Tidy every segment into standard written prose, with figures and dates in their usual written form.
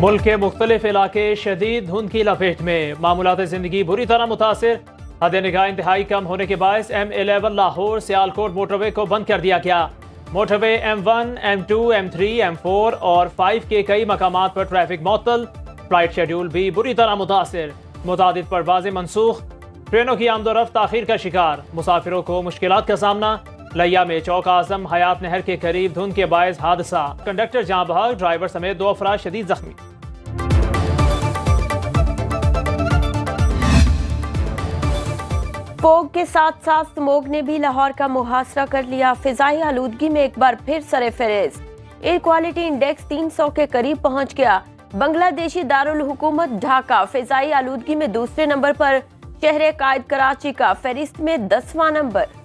ملک کے مختلف علاقے شدید دھند کی لپیٹ میں، معمولات زندگی بری طرح متاثر۔ حد نگاہ انتہائی کم ہونے کے باعث M11 لاہور سیالکوٹ موٹر وے کو بند کر دیا گیا۔ موٹر وے M1، M2، M3، M4 اور 5 کے کئی مقامات پر ٹریفک معطل، فلائٹ شیڈول بھی بری طرح متاثر، متعدد پروازیں منسوخ، ٹرینوں کی آمد و رفت تاخیر کا شکار، مسافروں کو مشکلات کا سامنا۔ لیا میں چوک اعظم حیات نہر کے قریب دھند کے باعث حادثہ، کنڈکٹر جاں بحق، ڈرائیور سمیت 2 افراد شدید زخمی۔ فوگ کے ساتھ ساتھ سموگ نے بھی لاہور کا محاصرہ کر لیا۔ فضائی آلودگی میں ایک بار پھر سر فہرست، ایئر کوالٹی انڈیکس 300 کے قریب پہنچ گیا۔ بنگلہ دیشی دارالحکومت ڈھاکہ فضائی آلودگی میں دوسرے نمبر پر، شہر قائد کراچی کا فہرست میں 10واں نمبر۔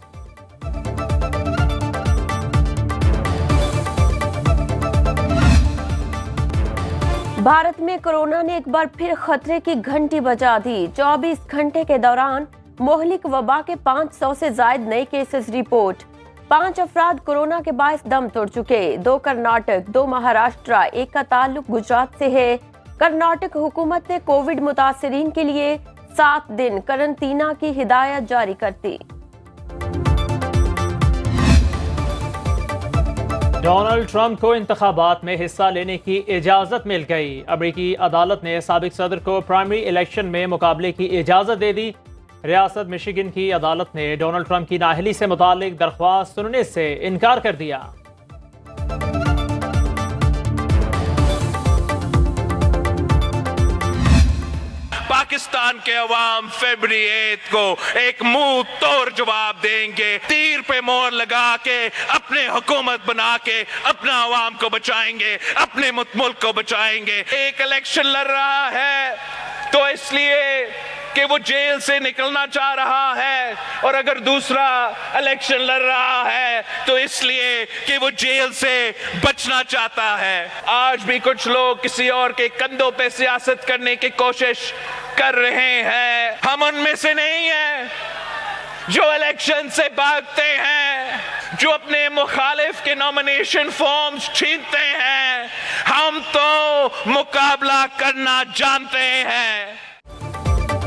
بھارت میں کورونا نے ایک بار پھر خطرے کی گھنٹی بجا دی۔ 24 گھنٹے کے دوران مہلک وبا کے 500 سے زائد نئے کیسز رپورٹ۔ 5 افراد کورونا کے باعث دم توڑ چکے، 2 کرناٹک، 2 مہاراشٹرا، ایک کا تعلق گجرات سے ہے۔ کرناٹک حکومت نے کووڈ متاثرین کے لیے 7 دن قرنطینہ کی ہدایت جاری کر دی۔ ڈونلڈ ٹرمپ کو انتخابات میں حصہ لینے کی اجازت مل گئی۔ امریکی عدالت نے سابق صدر کو پرائمری الیکشن میں مقابلے کی اجازت دے دی۔ ریاست مشیگن کی عدالت نے ڈونلڈ ٹرمپ کی نااہلی سے متعلق درخواست سننے سے انکار کر دیا۔ پاکستان کے عوام فیبری 8 کو ایک منہ توڑ جواب دیں گے، تیر پہ مور لگا کے اپنے حکومت بنا کے اپنا عوام کو بچائیں گے، اپنے ملک کو بچائیں گے۔ ایک الیکشن لڑ رہا ہے تو اس لیے کہ وہ جیل سے نکلنا چاہ رہا ہے، اور اگر دوسرا الیکشن لڑ رہا ہے تو اس لیے کہ وہ جیل سے بچنا چاہتا ہے۔ آج بھی کچھ لوگ کسی اور کے کندھوں پہ سیاست کرنے کی کوشش کر رہے ہیں۔ ہم ان میں سے نہیں ہیں جو الیکشن سے بھاگتے ہیں، جو اپنے مخالف کے نامینیشن فارمز چھینتے ہیں۔ ہم تو مقابلہ کرنا جانتے ہیں۔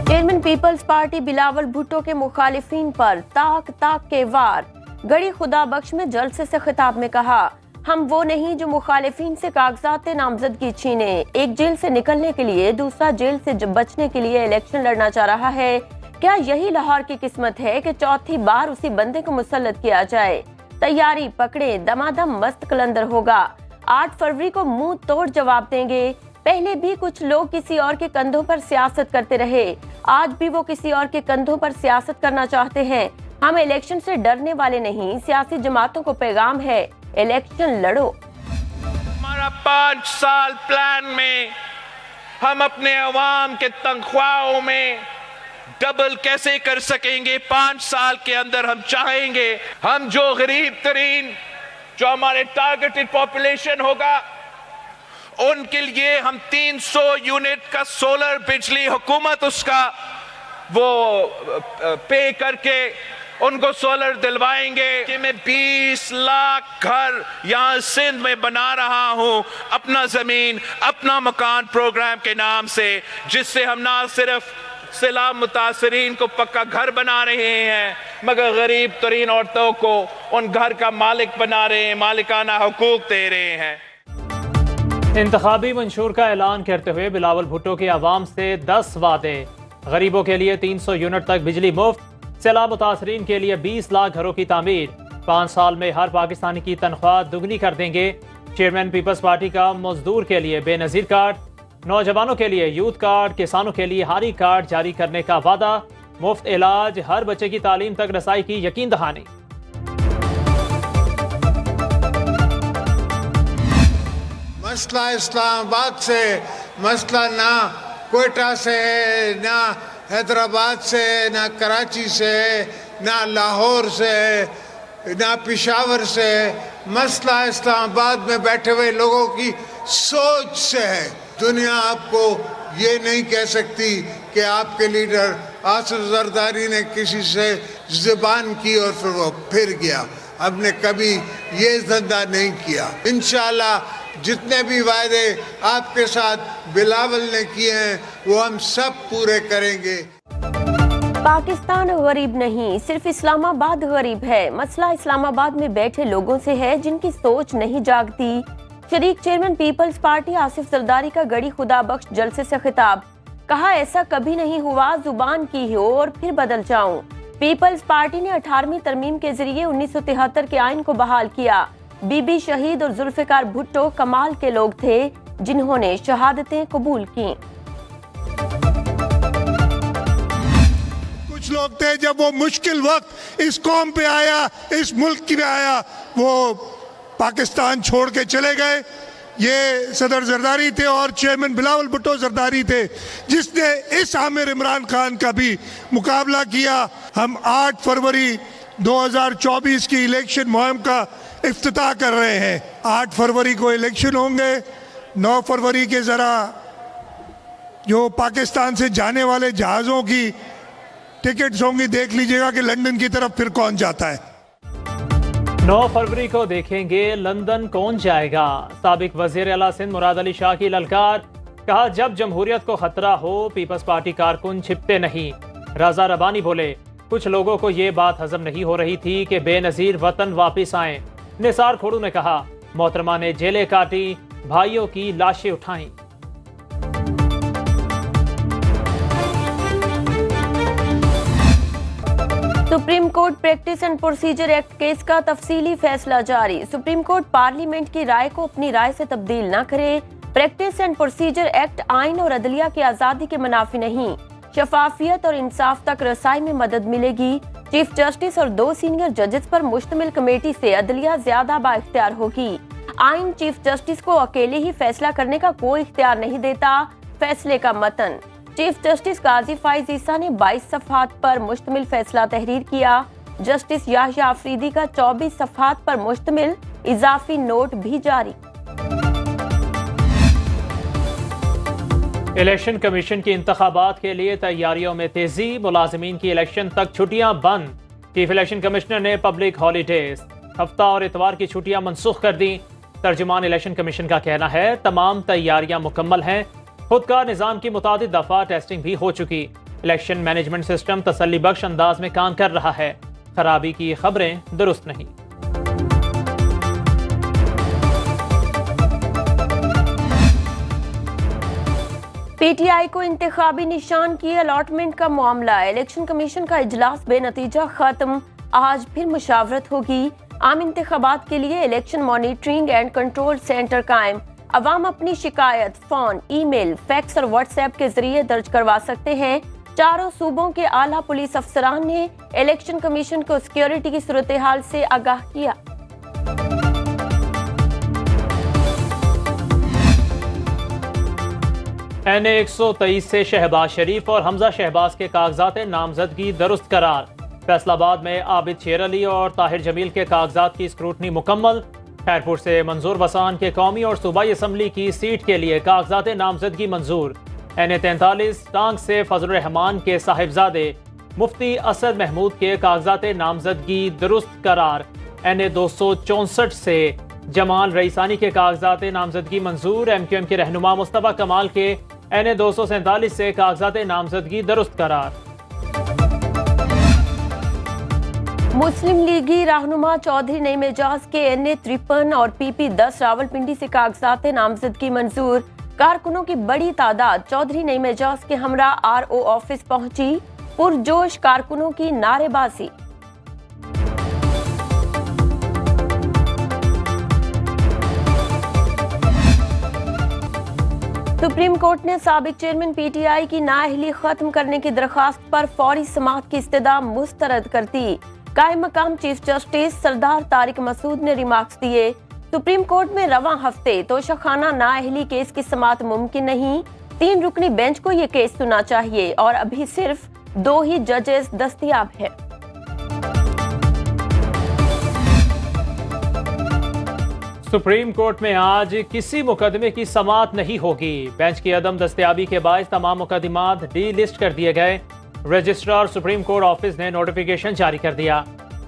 Chairman Peoples Party Bilawal Bhutto کے مخالفین پر تاک تاک کے وار۔ گڑی خدا بخش میں جلسے سے خطاب میں کہا، ہم وہ نہیں جو مخالفین سے کاغذات نامزدگی چھینے۔ ایک جیل سے نکلنے کے لیے دوسرا جیل سے بچنے کے لیے الیکشن لڑنا چاہ رہا ہے۔ کیا یہی لاہور کی قسمت ہے کہ چوتھی بار اسی بندے کو مسلط کیا جائے؟ تیاری پکڑے، دمادم مست قلندر ہوگا۔ 8 فروری کو منہ توڑ جواب دیں گے۔ پہلے بھی کچھ لوگ کسی اور کے کندھوں پر سیاست کرتے رہے، آج بھی وہ کسی اور کے کندھوں پر سیاست کرنا چاہتے ہیں۔ ہم الیکشن سے ڈرنے والے نہیں، سیاسی جماعتوں کو پیغام ہے، الیکشن لڑو۔ ہمارا 5 سال پلان میں ہم اپنے عوام کے تنخواہوں میں ڈبل کیسے کر سکیں گے؟ 5 سال کے اندر ہم چاہیں گے ہم جو غریب ترین، جو ہمارے ٹارگیٹڈ پاپولیشن ہوگا، ان کے لیے ہم 300 یونٹ کا سولر بجلی حکومت اس کا وہ پے کر کے ان کو سولر دلوائیں گے کہ میں 20 لاکھ گھر یہاں سندھ میں بنا رہا ہوں، اپنا زمین اپنا مکان پروگرام کے نام سے، جس سے ہم نہ صرف سیلاب متاثرین کو پکا گھر بنا رہے ہیں مگر غریب ترین عورتوں کو ان گھر کا مالک بنا رہے ہیں، مالکانہ حقوق دے رہے ہیں۔ انتخابی منشور کا اعلان کرتے ہوئے بلاول بھٹو کے عوام سے 10 وعدے۔ غریبوں کے لیے 300 یونٹ تک بجلی مفت، سیلاب متاثرین کے لیے 20 لاکھ گھروں کی تعمیر، 5 سال میں ہر پاکستانی کی تنخواہ دگنی کر دیں گے۔ چیئرمین پیپلز پارٹی کا مزدور کے لیے بے نظیر کارڈ، نوجوانوں کے لیے یوتھ کارڈ، کسانوں کے لیے ہاری کارڈ جاری کرنے کا وعدہ، مفت علاج، ہر بچے کی تعلیم تک رسائی کی یقین دہانی۔ مسئلہ اسلام آباد سے، مسئلہ نہ کوئٹہ سے ہے، نہ حیدرآباد سے، نہ کراچی سے، نہ لاہور سے، نہ پشاور سے، مسئلہ اسلام آباد میں بیٹھے ہوئے لوگوں کی سوچ سے ہے۔ دنیا آپ کو یہ نہیں کہہ سکتی کہ آپ کے لیڈر آصف زرداری نے کسی سے زبان کی اور پھر وہ پھر گیا۔ ہم نے کبھی یہ دھندا نہیں کیا. انشاءاللہ جتنے بھی وعدے آپ کے ساتھ بلاول نے کیے ہیں وہ ہم سب پورے کریں گے. پاکستان غریب نہیں، صرف اسلام آباد غریب ہے. مسئلہ اسلام آباد میں بیٹھے لوگوں سے ہے جن کی سوچ نہیں جاگتی. شریک chairman Peoples Party Asif Zardari کا گڑی خدا بخش جلسے سے خطاب. کہا ایسا کبھی نہیں ہوا، زبان کی ہو اور پھر بدل جاؤں. پیپلز پارٹی نے 18ویں ترمیم کے ذریعے 1973 کے آئین کو بحال کیا. بی بی شہید اور ذوالفقار بھٹو کمال کے لوگ تھے جنہوں نے شہادتیں قبول کیں. کچھ لوگ تھے جب وہ مشکل وقت اس قوم پہ آیا، اس ملک کی پہ آیا، وہ پاکستان چھوڑ کے چلے گئے. یہ صدر زرداری تھے اور چیئرمین بلاول بھٹو زرداری تھے جس نے اس عامر عمران خان کا بھی مقابلہ کیا. ہم 8 فروری 2024 کی الیکشن مہم کا افتتاح کر رہے ہیں. 8 فروری کو الیکشن ہوں گے. 9 فروری کے ذرا جو پاکستان سے جانے والے جہازوں کی ٹکٹس ہوں گی، دیکھ لیجئے گا کہ لندن کی طرف پھر کون جاتا ہے. 9 فروری کو دیکھیں گے لندن کون جائے گا. سابق وزیر اعلیٰ سندھ مراد علی شاہ کی للکار. کہا جب جمہوریت کو خطرہ ہو پیپلز پارٹی کارکن چھپتے نہیں. رضا ربانی بولے کچھ لوگوں کو یہ بات ہضم نہیں ہو رہی تھی کہ بے نظیر وطن واپس آئیں. نثار کھوڑو نے کہا محترمہ نے جیلیں کاٹی، بھائیوں کی لاشیں اٹھائیں. Supreme court practice and procedure act case کا تفصیلی فیصلہ جاری. سپریم کورٹ پارلیمنٹ کی رائے کو اپنی رائے سے تبدیل نہ کرے. پریکٹس اینڈ پروسیجر ایکٹ آئین اور عدلیہ کی آزادی کے منافی نہیں. شفافیت اور انصاف تک رسائی میں مدد ملے گی. چیف جسٹس اور 2 سینئر ججز پر مشتمل کمیٹی سے عدلیہ زیادہ با اختیار ہوگی. آئین چیف جسٹس کو اکیلے ہی فیصلہ کرنے کا کوئی اختیار نہیں دیتا. فیصلے کا متن. چیف جسٹس قاضی فائز عیسیٰ نے 22 صفحات پر مشتمل فیصلہ تحریر کیا. جسٹس یحییٰ آفریدی کا 24 صفحات پر مشتمل اضافی نوٹ بھی جاری. الیکشن کمیشن کی انتخابات کے لیے تیاریوں میں تیزی. ملازمین کی الیکشن تک چھٹیاں بند. چیف الیکشن کمشنر نے پبلک ہالیڈیز، ہفتہ اور اتوار کی چھٹیاں منسوخ کر دیں. ترجمان الیکشن کمیشن کا کہنا ہے تمام تیاریاں مکمل ہیں. خودکار نظام کی متعدد دفعہ ٹیسٹنگ بھی ہو چکی. الیکشن مینجمنٹ سسٹم تسلی بخش انداز میں کام کر رہا ہے. خرابی کی خبریں درست نہیں. پی ٹی آئی کو انتخابی نشان کی الاٹمنٹ کا معاملہ. الیکشن کمیشن کا اجلاس بے نتیجہ ختم. آج پھر مشاورت ہوگی. عام انتخابات کے لیے election monitoring and control centre قائم. عوام اپنی شکایت فون، ای میل، فیکس اور واٹس ایپ کے ذریعے درج کروا سکتے ہیں. 4 صوبوں کے اعلیٰ پولیس افسران نے الیکشن کمیشن کو سیکیورٹی کی صورتحال سے آگاہ کیا. این اے 123 سے شہباز شریف اور حمزہ شہباز کے کاغذات نامزدگی درست قرار. فیصل آباد میں عابد شیر علی اور طاہر جمیل کے کاغذات کی اسکروٹنی مکمل. خیرپور سے منظور وسان کے قومی اور صوبائی اسمبلی کی سیٹ کے لیے کاغذات نامزدگی منظور. این اے 43 ٹانک سے فضل الرحمان کے صاحبزادے مفتی اسد محمود کے کاغذات نامزدگی درست قرار. این اے 264 سے جمال رئیسانی کے کاغذات نامزدگی منظور. ایم کیو ایم کے رہنما مصطفیٰ کمال کے این اے 247 سے کاغذات نامزدگی درست قرار. مسلم لیگی رہنما چودھری نعیم اعجاز کے این اے 53 اور پی پی 10 راولپنڈی سے کاغذات نامزدگی منظور. کارکنوں کی بڑی تعداد چودھری نعیم اعجاز کے ہمراہ آر او آفس پہنچی. پرجوش کارکنوں کی نعرے بازی. سپریم کورٹ نے سابق چیئرمین پی ٹی آئی کی نااہلی ختم کرنے کی درخواست پر فوری سماعت کی استدعا مسترد کر دی. قائم مقام چیف جسٹس سردار طارق مسعود نے ریمارکس دیے. سپریم کورٹ میں رواں ہفتے توشخانہ نااہلی کیس کی سماعت ممکن نہیں. 3 رکنی بینچ کو یہ کیس سنا چاہیے اور ابھی صرف 2 ہی ججز دستیاب ہیں. سپریم کورٹ میں آج کسی مقدمے کی سماعت نہیں ہوگی. بینچ کی عدم دستیابی کے باعث تمام مقدمات ڈی لسٹ کر دیے گئے. رجسٹرار سپریم کورٹ آفس نے نوٹیفیکیشن جاری کر دیا.